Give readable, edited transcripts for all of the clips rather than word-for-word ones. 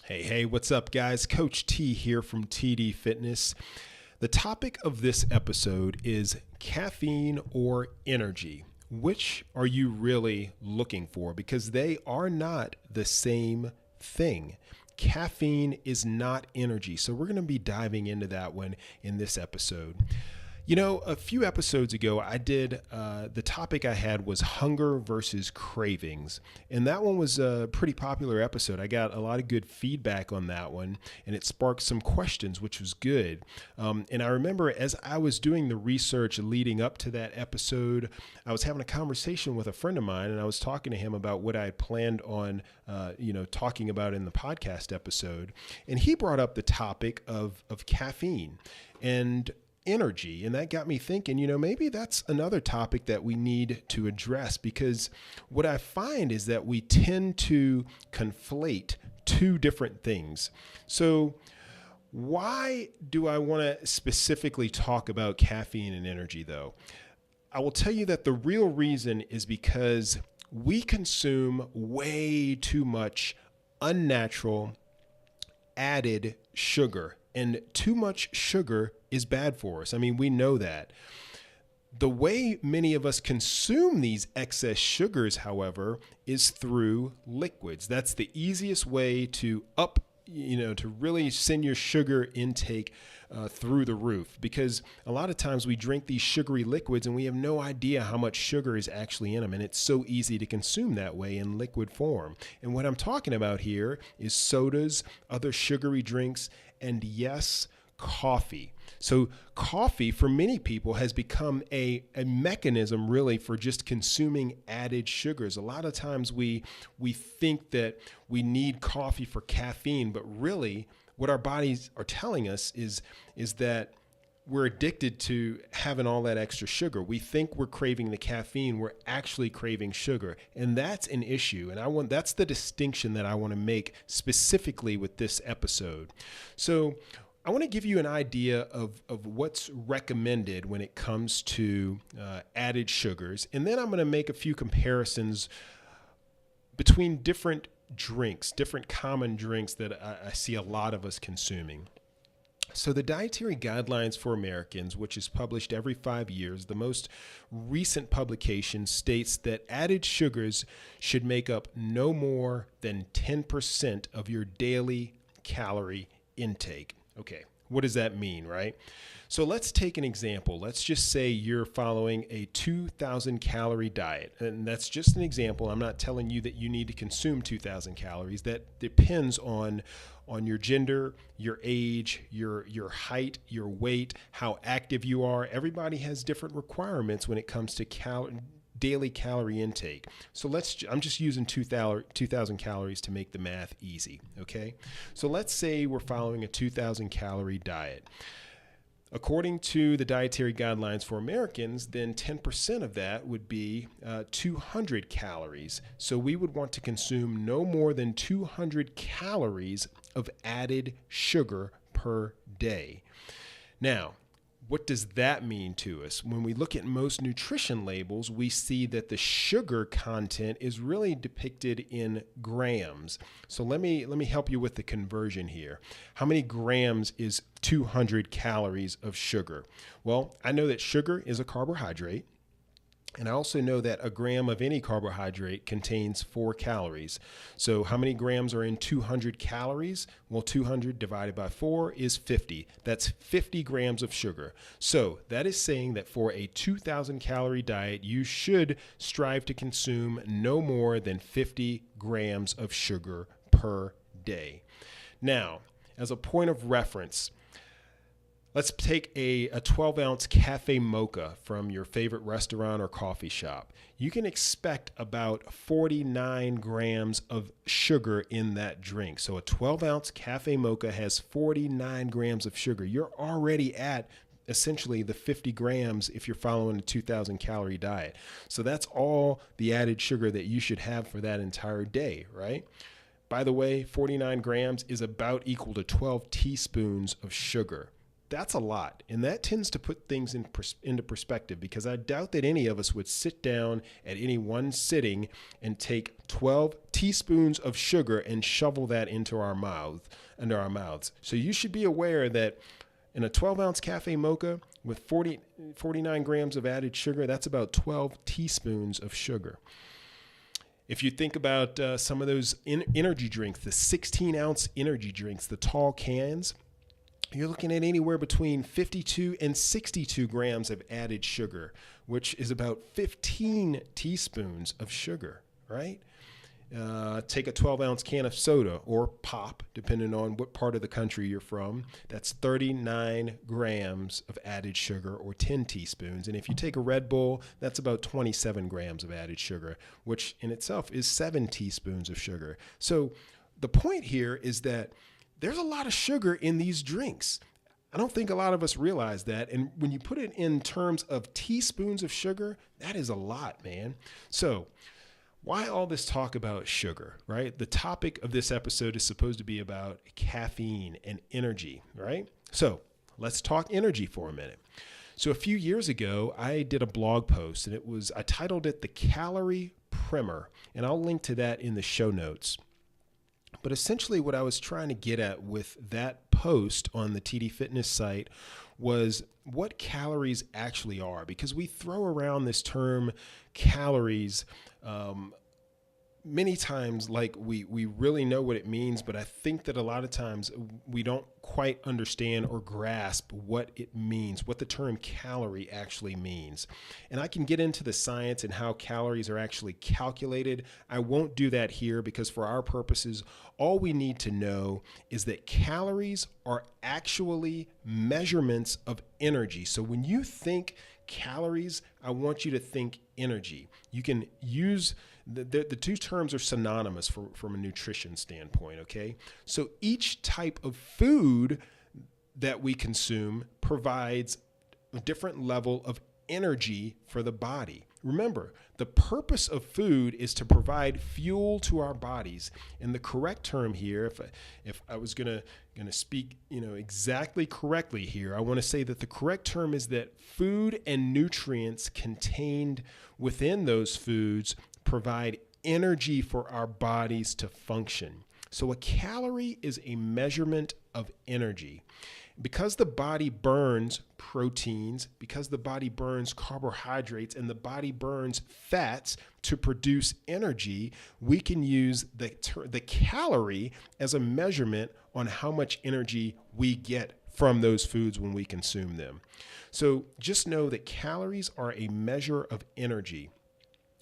Hey, what's up, guys? Coach T here from TD Fitness. The topic of this episode is caffeine or energy. Which are you really looking for? Because they are not the same thing. Caffeine is not energy. So we're going to be diving into that one in this episode. You know, a few episodes ago, the topic I had was hunger versus cravings. And that one was a pretty popular episode. I got a lot of good feedback on that one, and it sparked some questions, which was good. And I remember as I was doing the research leading up to that episode, I was having a conversation with a friend of mine, and I was talking to him about what I had planned on, talking about in the podcast episode. And he brought up the topic of caffeine and energy. And that got me thinking, maybe that's another topic that we need to address, because what I find is that we tend to conflate two different things. So why do I want to specifically talk about caffeine and energy though? I will tell you that the real reason is because we consume way too much unnatural added sugar, and too much sugar is bad for us. I mean, we know that. The way many of us consume these excess sugars, however, is through liquids. That's the easiest way to to really send your sugar intake through the roof, because a lot of times we drink these sugary liquids and we have no idea how much sugar is actually in them, and it's so easy to consume that way in liquid form. And what I'm talking about here is sodas, other sugary drinks, and yes, coffee. So coffee for many people has become a mechanism really for just consuming added sugars. A lot of times we think that we need coffee for caffeine, but really what our bodies are telling us is that we're addicted to having all that extra sugar. We think we're craving the caffeine, we're actually craving sugar. And that's an issue. And that's the distinction that I want to make specifically with this episode. So I want to give you an idea of what's recommended when it comes to added sugars. And then I'm going to make a few comparisons between different drinks, different common drinks that I see a lot of us consuming. So the Dietary Guidelines for Americans, which is published every 5 years, the most recent publication states that added sugars should make up no more than 10% of your daily calorie intake. Okay, what does that mean, right? So let's take an example. Let's just say you're following a 2,000 calorie diet. And that's just an example. I'm not telling you that you need to consume 2,000 calories. That depends on your gender, your age, your height, your weight, how active you are. Everybody has different requirements when it comes to daily calorie intake. So I'm just using 2,000 calories to make the math easy, okay? So let's say we're following a 2,000 calorie diet. According to the Dietary Guidelines for Americans, then 10% of that would be 200 calories. So we would want to consume no more than 200 calories of added sugar per day. Now, what does that mean to us? When we look at most nutrition labels, we see that the sugar content is really depicted in grams. So let me help you with the conversion here. How many grams is 200 calories of sugar? Well, I know that sugar is a carbohydrate. And I also know that a gram of any carbohydrate contains 4 calories. So how many grams are in 200 calories? Well, 200 divided by 4 is 50. That's 50 grams of sugar. So that is saying that for a 2,000 calorie diet, you should strive to consume no more than 50 grams of sugar per day. Now, as a point of reference, let's take a 12-ounce cafe mocha from your favorite restaurant or coffee shop. You can expect about 49 grams of sugar in that drink. So a 12-ounce cafe mocha has 49 grams of sugar. You're already at essentially the 50 grams if you're following a 2,000 calorie diet. So that's all the added sugar that you should have for that entire day, right? By the way, 49 grams is about equal to 12 teaspoons of sugar. That's a lot. And that tends to put things into perspective, because I doubt that any of us would sit down at any one sitting and take 12 teaspoons of sugar and shovel that into our mouths. So you should be aware that in a 12-ounce cafe mocha with 49 grams of added sugar, that's about 12 teaspoons of sugar. If you think about some of those energy drinks, the 16-ounce energy drinks, the tall cans, you're looking at anywhere between 52 and 62 grams of added sugar, which is about 15 teaspoons of sugar, right? Take a 12-ounce can of soda or pop, depending on what part of the country you're from. That's 39 grams of added sugar, or 10 teaspoons. And if you take a Red Bull, that's about 27 grams of added sugar, which in itself is 7 teaspoons of sugar. So the point here is that there's a lot of sugar in these drinks. I don't think a lot of us realize that. And when you put it in terms of teaspoons of sugar, that is a lot, man. So why all this talk about sugar, right? The topic of this episode is supposed to be about caffeine and energy, right? So let's talk energy for a minute. So a few years ago, I did a blog post, and I titled it The Calorie Primer, and I'll link to that in the show notes. But essentially what I was trying to get at with that post on the TD Fitness site was what calories actually are, because we throw around this term calories many times like we really know what it means, but I think that a lot of times we don't quite understand or grasp what it means, what the term calorie actually means. And I can get into the science and how calories are actually calculated. I won't do that here, because for our purposes, all we need to know is that calories are actually measurements of energy. So when you think calories, I want you to think energy. You can use the two terms are synonymous from a nutrition standpoint, okay? So each type of food that we consume provides a different level of energy for the body. Remember, the purpose of food is to provide fuel to our bodies. And the correct term here, if I was gonna speak, exactly correctly here, I want to say that the correct term is that food and nutrients contained within those foods provide energy for our bodies to function. So a calorie is a measurement of energy. Because the body burns proteins, because the body burns carbohydrates, and the body burns fats to produce energy, we can use the calorie as a measurement on how much energy we get from those foods when we consume them. So just know that calories are a measure of energy.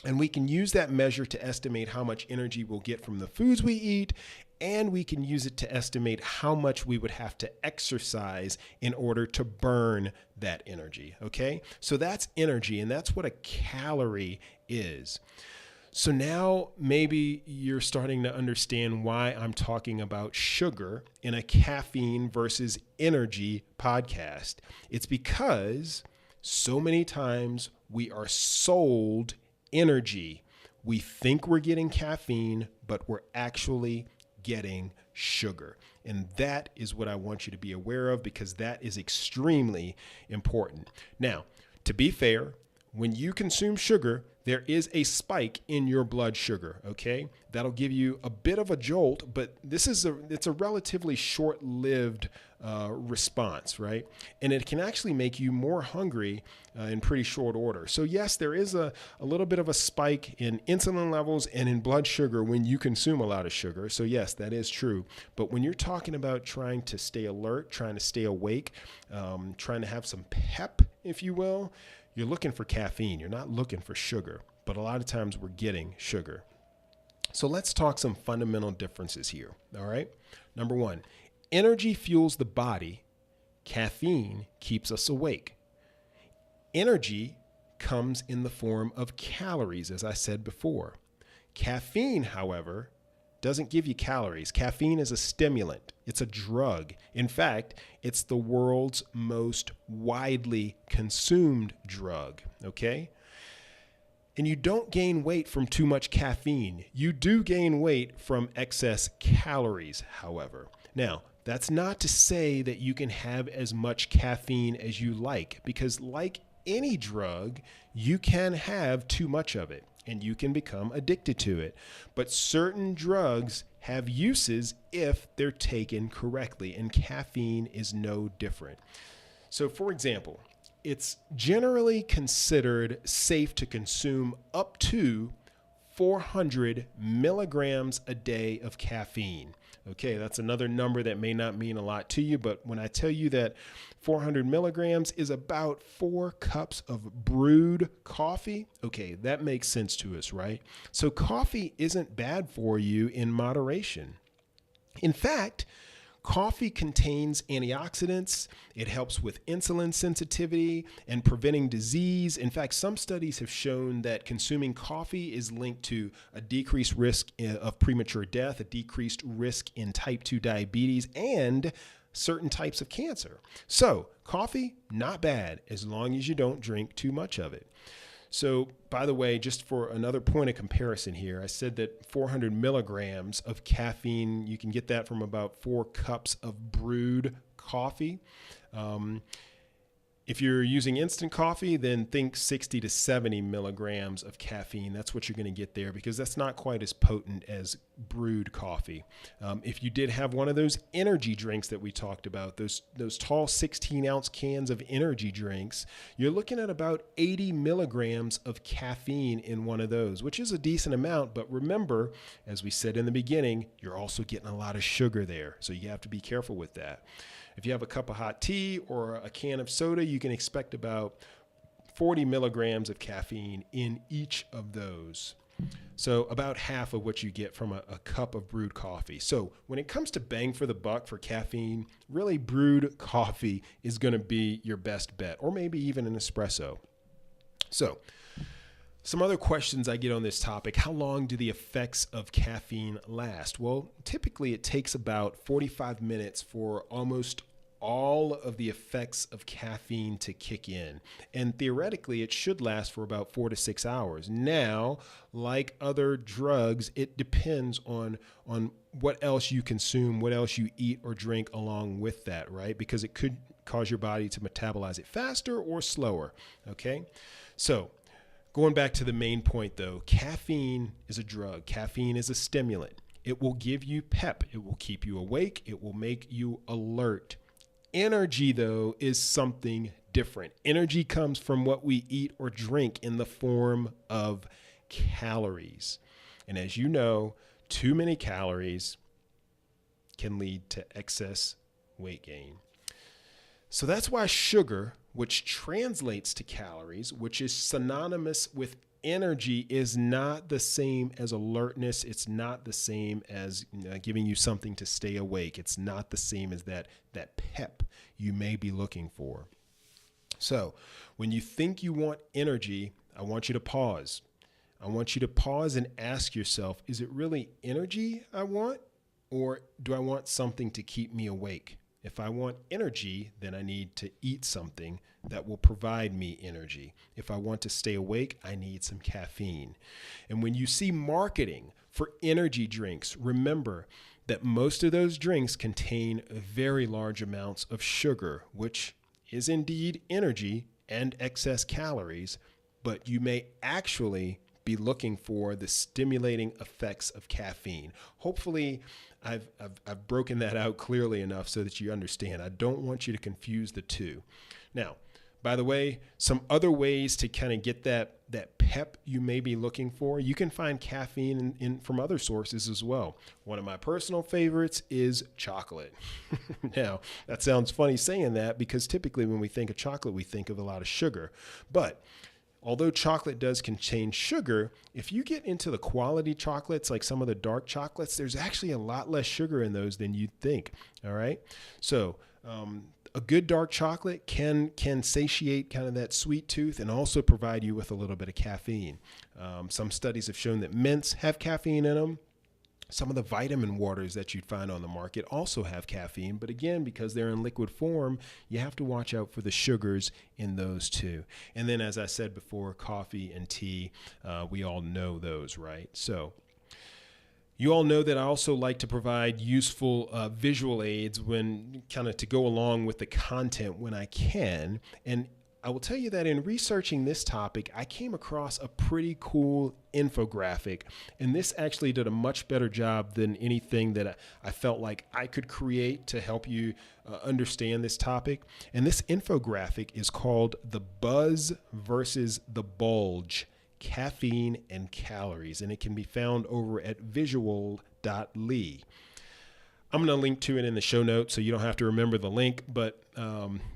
And we can use that measure to estimate how much energy we'll get from the foods we eat, and we can use it to estimate how much we would have to exercise in order to burn that energy, okay? So that's energy, and that's what a calorie is. So now maybe you're starting to understand why I'm talking about sugar in a caffeine versus energy podcast. It's because so many times we are sold energy. We think we're getting caffeine, but we're actually getting sugar. And that is what I want you to be aware of, because that is extremely important. Now, to be fair, when you consume sugar, there is a spike in your blood sugar, okay? That'll give you a bit of a jolt, but it's a relatively short-lived response, right? And it can actually make you more hungry in pretty short order. So yes, there is a little bit of a spike in insulin levels and in blood sugar when you consume a lot of sugar. So yes, that is true. But when you're talking about trying to stay alert, trying to stay awake, trying to have some pep, if you will, you're looking for caffeine. You're not looking for sugar, but a lot of times we're getting sugar. So let's talk some fundamental differences here, all right? Number one, energy fuels the body. Caffeine keeps us awake. Energy comes in the form of calories, as I said before. Caffeine, however, doesn't give you calories. Caffeine is a stimulant. It's a drug. In fact, it's the world's most widely consumed drug, okay? And you don't gain weight from too much caffeine. You do gain weight from excess calories, however. Now, that's not to say that you can have as much caffeine as you like, because like any drug, you can have too much of it and you can become addicted to it. But certain drugs have uses if they're taken correctly, and caffeine is no different. So, for example, it's generally considered safe to consume up to 400 milligrams a day of caffeine. Okay, that's another number that may not mean a lot to you, but when I tell you that 400 milligrams is about 4 cups of brewed coffee, okay, that makes sense to us, right? So coffee isn't bad for you in moderation. In fact, coffee contains antioxidants. It helps with insulin sensitivity and preventing disease. In fact, some studies have shown that consuming coffee is linked to a decreased risk of premature death, a decreased risk in type 2 diabetes, and certain types of cancer. So, coffee, not bad as long as you don't drink too much of it. So, by the way, just for another point of comparison here, I said that 400 milligrams of caffeine, you can get that from about 4 cups of brewed coffee. If you're using instant coffee, then think 60 to 70 milligrams of caffeine. That's what you're going to get there, because that's not quite as potent as brewed coffee. If you did have one of those energy drinks that we talked about, those tall 16-ounce cans of energy drinks, you're looking at about 80 milligrams of caffeine in one of those, which is a decent amount. But remember, as we said in the beginning, you're also getting a lot of sugar there. So you have to be careful with that. If you have a cup of hot tea or a can of soda, you can expect about 40 milligrams of caffeine in each of those. So about half of what you get from a cup of brewed coffee. So when it comes to bang for the buck for caffeine, really brewed coffee is going to be your best bet, or maybe even an espresso. So some other questions I get on this topic: how long do the effects of caffeine last? Well, typically it takes about 45 minutes for almost all of the effects of caffeine to kick in. And theoretically, it should last for about 4 to 6 hours. Now, like other drugs, it depends on what else you consume, what else you eat or drink along with that, right? Because it could cause your body to metabolize it faster or slower, okay? So, going back to the main point though, caffeine is a drug. Caffeine is a stimulant. It will give you pep. It will keep you awake. It will make you alert. Energy though is something different. Energy comes from what we eat or drink in the form of calories. And as you know, too many calories can lead to excess weight gain. So that's why sugar, which translates to calories, which is synonymous with energy, is not the same as alertness. It's not the same as giving you something to stay awake. It's not the same as that pep you may be looking for. So when you think you want energy, I want you to pause. I want you to pause and ask yourself, is it really energy I want, or do I want something to keep me awake? If I want energy, then I need to eat something that will provide me energy. If I want to stay awake, I need some caffeine. And when you see marketing for energy drinks, remember that most of those drinks contain very large amounts of sugar, which is indeed energy and excess calories, but you may actually be looking for the stimulating effects of caffeine. Hopefully, I've broken that out clearly enough so that you understand. I don't want you to confuse the two. Now, by the way, some other ways to kind of get that pep you may be looking for, you can find caffeine in from other sources as well. One of my personal favorites is chocolate. Now, that sounds funny saying that, because typically when we think of chocolate, we think of a lot of sugar. But although chocolate does contain sugar, if you get into the quality chocolates, like some of the dark chocolates, there's actually a lot less sugar in those than you'd think. All right. So a good dark chocolate can satiate kind of that sweet tooth and also provide you with a little bit of caffeine. Some studies have shown that mints have caffeine in them. Some of the vitamin waters that you'd find on the market also have caffeine, but again, because they're in liquid form, you have to watch out for the sugars in those too. And then, as I said before, coffee and tea, we all know those, right? So you all know that I also like to provide useful visual aids when kind of to go along with the content when I can. And I will tell you that in researching this topic, I came across a pretty cool infographic, and this actually did a much better job than anything that I felt like I could create to help you understand this topic. And this infographic is called The Buzz versus the Bulge, Caffeine and Calories, and it can be found over at visual.ly. I'm going to link to it in the show notes so you don't have to remember the link, but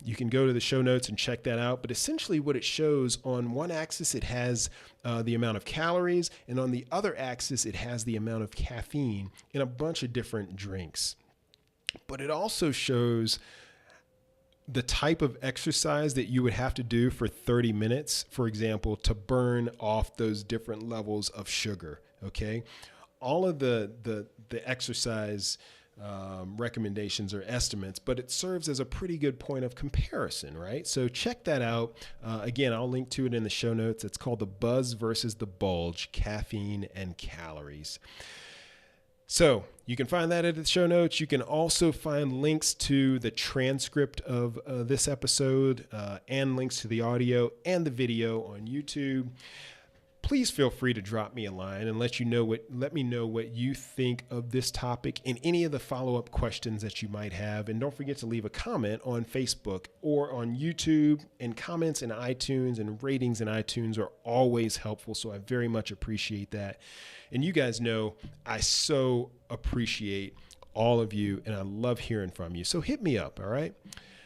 you can go to the show notes and check that out. But essentially what it shows, on one axis, it has the amount of calories, and on the other axis, it has the amount of caffeine in a bunch of different drinks. But it also shows the type of exercise that you would have to do for 30 minutes, for example, to burn off those different levels of sugar, okay? All of the exercise recommendations or estimates, but it serves as a pretty good point of comparison, right? So check that out. Again, I'll link to it in the show notes. It's called The Buzz versus the Bulge, Caffeine and Calories. So you can find that at the show notes. You can also find links to the transcript of this episode and links to the audio and the video on YouTube. Please feel free to drop me a line and let me know what you think of this topic and any of the follow-up questions that you might have. And don't forget to leave a comment on Facebook or on YouTube, and comments in iTunes and ratings in iTunes are always helpful. So I very much appreciate that. And you guys know I so appreciate all of you, and I love hearing from you. So hit me up, all right?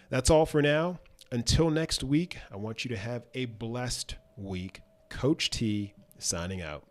That's all for now. Until next week, I want you to have a blessed week. Coach T signing out.